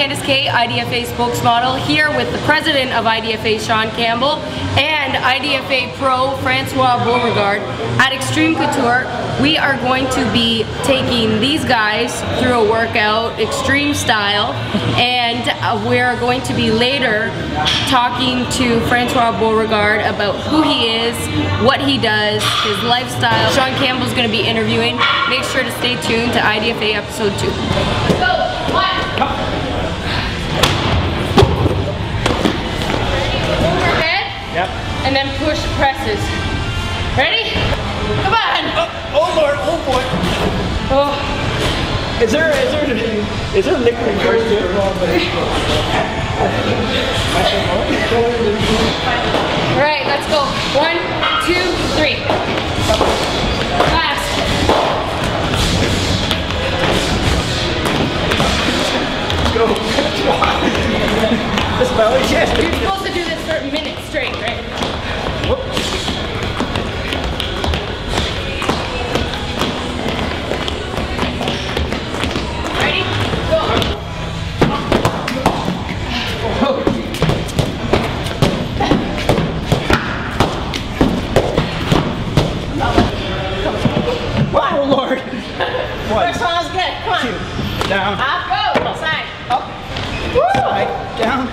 Candace Kay, IDFA spokesmodel, here with the president of IDFA, Sean Campbell, and IDFA Pro, Francois Beauregard. At Extreme Couture, we are going to be taking these guys through a workout, extreme style, and we're going to be later talking to Francois Beauregard about who he is, what he does, his lifestyle. Sean Campbell's going to be interviewing. Make sure to stay tuned to IDFA episode 2. Let's go! Overhead. Yep. And then push presses. Ready? Come on! Oh Lord! Oh boy! Oh. Is there liquid first to it? Alright, let's go. 1, 2, 3. Last. Go. This belly chest. You're supposed to do this for a minute straight, right? Whoop. Ready? Go. Wow, Lord. First one was good. Come on. 2. Down. Up, go. Side. Up. Woo. Side. Down.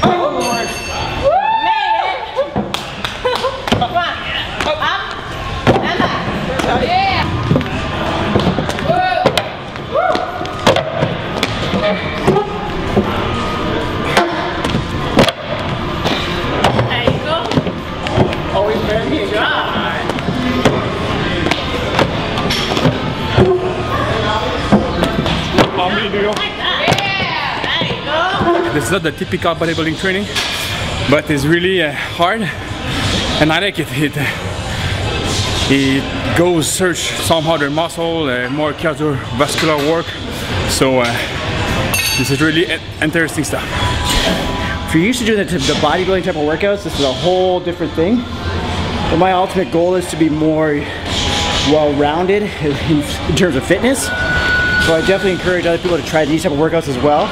Oh, Lord. Woo. Made it. Come on. Up. And back. Yeah. Woo. Woo. There you go. Always very good. How many do you? This is not the typical bodybuilding training, but it's really hard, and I like it. It goes search some other muscle, more cardiovascular work. So this is really interesting stuff. If you're used to doing the bodybuilding type of workouts, this is a whole different thing. But my ultimate goal is to be more well-rounded in terms of fitness. So I definitely encourage other people to try these type of workouts as well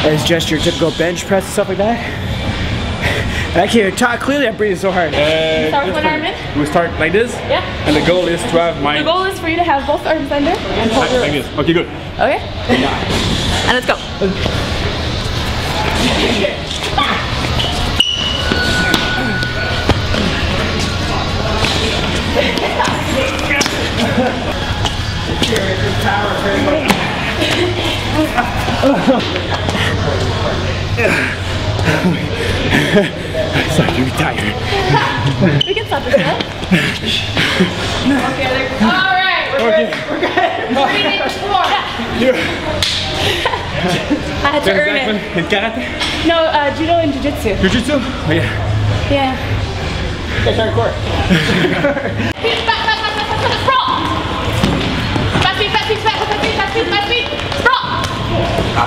as just your typical bench press and stuff like that. And I can't talk clearly, I'm breathing so hard. Start with one arm in. We start like this, Yeah. and the goal is to have my... The goal is for you to have both arms under and hold your like this. Okay, good. Okay? And let's go. Sorry to be tired. We can stop this now. Okay, alright, we're good. We're good. 3 minutes more. I had to earn it. In karate? No, judo and jiu-jitsu. Jiu-jitsu? Oh yeah. Yeah. Okay, start court. Back, sprawl. Fast feet, fast feet, fast feet, fast feet, fast feet. Sprawl.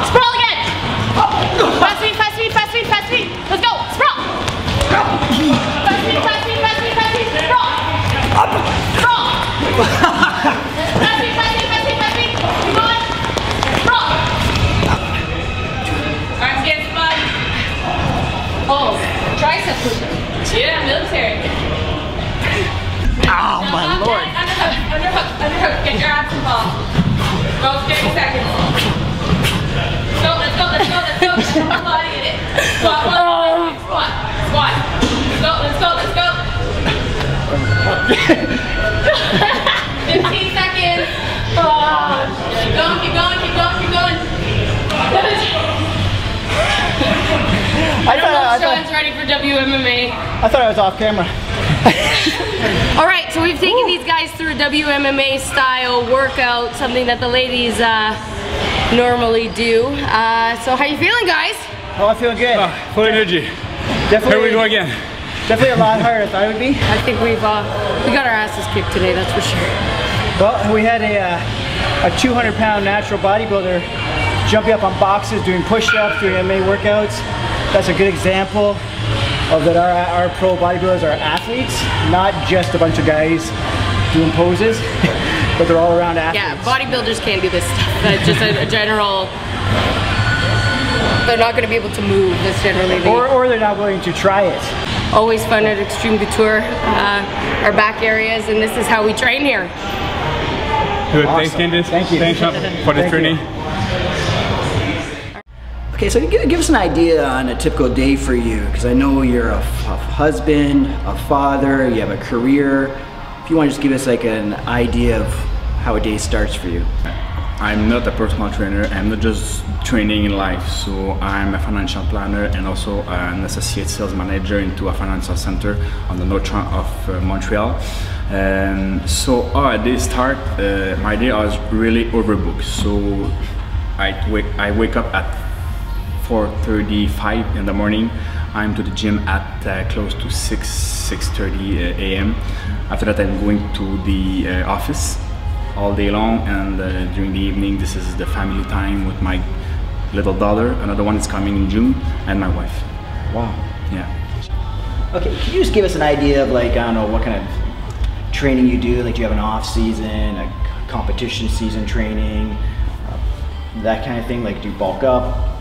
Sprawl again. Fast feet, fast feet, fast feet, fast feet. Let's go. Sprawl. Fast feet, fast feet, fast feet, fast feet. Sprawl. Sprawl. Fast feet, fast feet, fast feet, fast feet. Keep going. Sprawl. Arms against the body. Oh, tricep push-up. Yeah, military. Oh my Lord. Underhook, underhook. Get your abs involved. Go 30 seconds. Let's go. Let's go. Body in it. Squat, squat. Let's go. 15 seconds. Keep going. I thought Sean's ready for WMMA. I thought I was off camera. Alright, so we've taken these guys through a WMMA style workout, something that the ladies normally do. So how you feeling, guys? Oh, I'm feeling good. Full energy. Definitely. Here we go again. Definitely a lot harder than I thought it would be. I think we got our asses kicked today, that's for sure. Well, we had a 200-pound natural bodybuilder jumping up on boxes, doing push-ups, doing MMA workouts. That's a good example of that our pro bodybuilders are athletes, not just a bunch of guys doing poses. But they're all around athletes. Yeah, bodybuilders can't do this stuff. Just a general, they're not going to be able to move. That's generally the... Or they're not willing to try it. Always fun at Extreme Couture, our back areas, and this is how we train here. Good, Awesome. thanks Candice. Thank you. Thanks for the training. Okay, so give us an idea on a typical day for you, because I know you're a husband, a father, you have a career. If you want to just give us like an idea of how a day starts for you. I'm not a personal trainer, I'm not just training in life, so I'm a financial planner and also an associate sales manager into a financial center on the north of Montreal. So how a day start, my day was really overbooked, so I wake up at 4:35 in the morning. I'm to the gym at close to 6:30 a.m. After that I'm going to the office all day long, and during the evening this is the family time with my little daughter. Another one is coming in June, and my wife. Wow. Yeah. Okay, can you just give us an idea of like, I don't know, what kind of training you do? Like, do you have an off season, a competition season training, that kind of thing? Like, do you bulk up?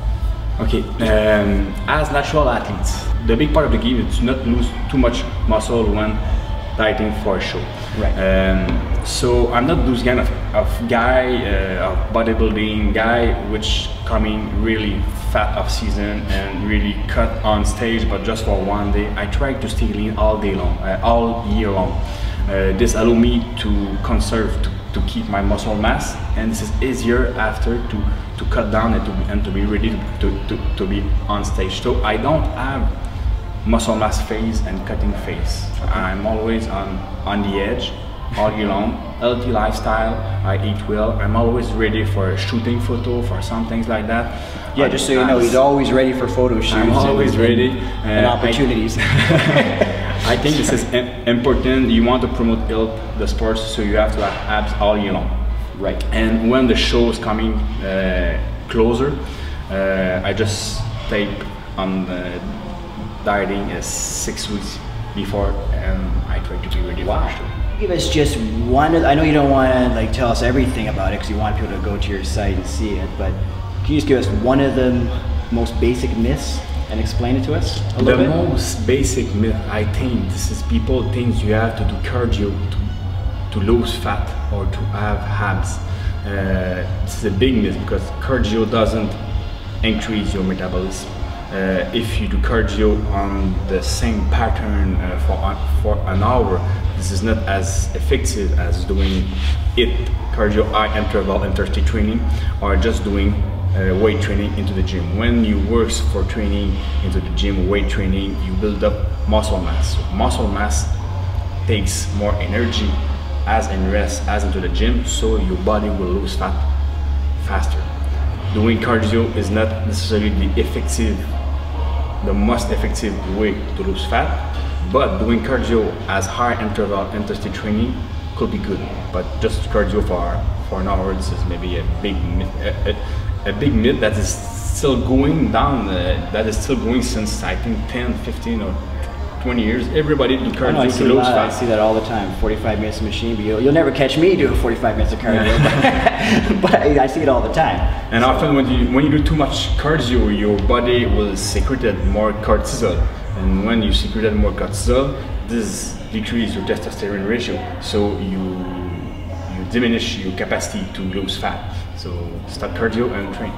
Okay, as natural athletes, the big part of the game is to not lose too much muscle when dieting for a show. Right. So I'm not those kind of guy, of bodybuilding guy, which coming really fat off season and really cut on stage, but just for one day. I try to stay lean all day long, all year long. This allows me to conserve, to keep my muscle mass, and this is easier after to cut down and to be ready to be on stage. So I don't have muscle mass phase and cutting phase. I'm always on the edge all year long. Healthy lifestyle, I eat well, I'm always ready for a shooting photo, for some things like that. Yeah, just so you know, he's always ready for photo shoots. I'm always ready. And opportunities. I think this is important. You want to promote health, the sports, so you have to have abs all year long. Right. And when the show is coming closer, I just take on the dieting 6 weeks before, and I try to be ready for the show. Give us just one. I know you don't want to like tell us everything about it because you want people to go to your site and see it, but can you just give us one of the most basic myths and explain it to us a little bit? The most basic myth, I think, this is people think you have to do cardio to lose fat or to have abs. This is a big myth because cardio doesn't increase your metabolism. If you do cardio on the same pattern for an hour, this is not as effective as doing cardio high interval intensity training, or just doing weight training into the gym. When you work for training into the gym, weight training, you build up muscle mass. So muscle mass takes more energy as in rest as into the gym, so your body will lose fat faster. Doing cardio is not necessarily the most effective way to lose fat, but doing cardio as high interval intensity training could be good. But just cardio for an hour, this is maybe a big myth that is still going down, that is still going since I think 10, 15 or 20 years. Everybody do cardio to lose fat. I see that all the time. 45 minutes of machine, but you'll never catch me doing 45 minutes of cardio. But I see it all the time. And so often when you do too much cardio, your body will secrete more cortisol. And when you secrete more cortisol, this decreases your testosterone ratio. So you diminish your capacity to lose fat. So start cardio and train.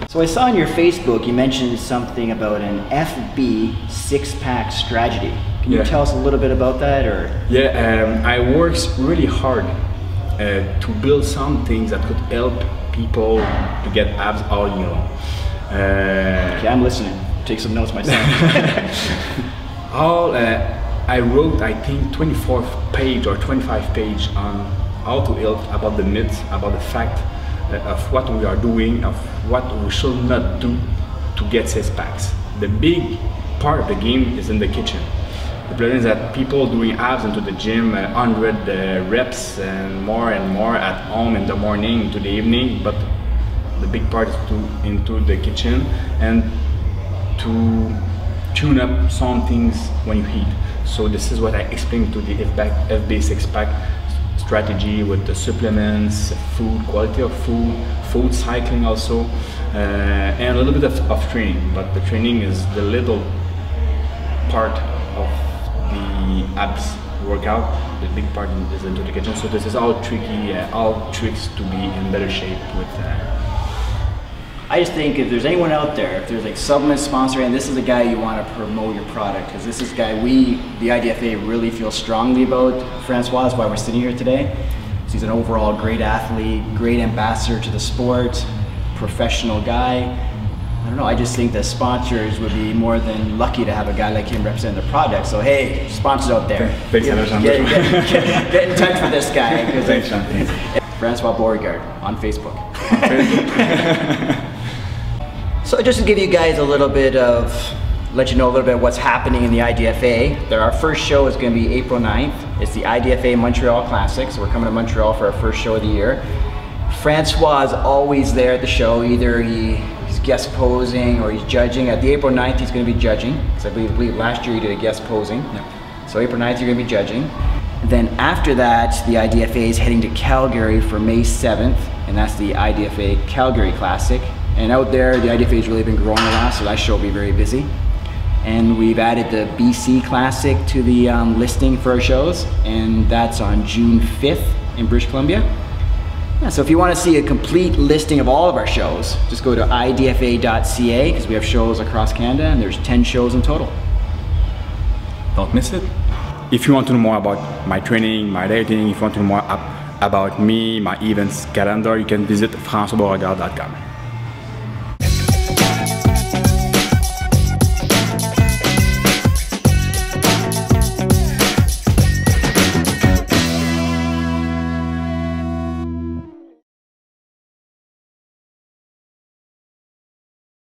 So I saw on your Facebook you mentioned something about an FB six-pack strategy. Can you tell us a little bit about that, or? Yeah, I worked really hard to build some things that could help people to get abs all year long. Okay, I'm listening. Take some notes myself. I wrote, I think, 24 page or 25 page on how to help about the myths, about the fact of what we are doing, of what we should not do to get six packs. The big part of the game is in the kitchen. The problem is that people doing abs into the gym, 100 reps and more at home in the morning into the evening, but the big part is into the kitchen and to tune up some things when you eat. So this is what I explained to the FB six pack strategy with the supplements, food, quality of food cycling also, and a little bit of training. But the training is the little part of the abs workout. The big part is the dedication. So this is all tricky, all tricks to be in better shape with. I just think if there's anyone out there, if there's like supplement sponsor, and this is a guy you want to promote your product, because this is a guy the IDFA really feel strongly about. Francois, that's why we're sitting here today. So he's an overall great athlete, great ambassador to the sport, professional guy. I don't know, I just think the sponsors would be more than lucky to have a guy like him represent the product. So hey, sponsors out there, thanks, get in touch with this guy. Thanks, Sean. Francois Beauregard on Facebook. So just to give you guys a little bit of, let you know a little bit of what's happening in the IDFA. Our first show is going to be April 9th. It's the IDFA Montreal Classic, so we're coming to Montreal for our first show of the year. Francois is always there at the show. Either he's guest posing or he's judging. At the April 9th, he's going to be judging, because I believe last year he did a guest posing. Yeah. So April 9th, you're going to be judging. And then after that, the IDFA is heading to Calgary for May 7th, and that's the IDFA Calgary Classic. And out there, the IDFA has really been growing a lot, so that show will be very busy. And we've added the BC Classic to the listing for our shows, and that's on June 5th in British Columbia. Yeah, so if you want to see a complete listing of all of our shows, just go to idfa.ca, because we have shows across Canada, and there's 10 shows in total. Don't miss it. If you want to know more about my training, my dieting, if you want to know more about me, my events calendar, you can visit francoisbeauregard.com.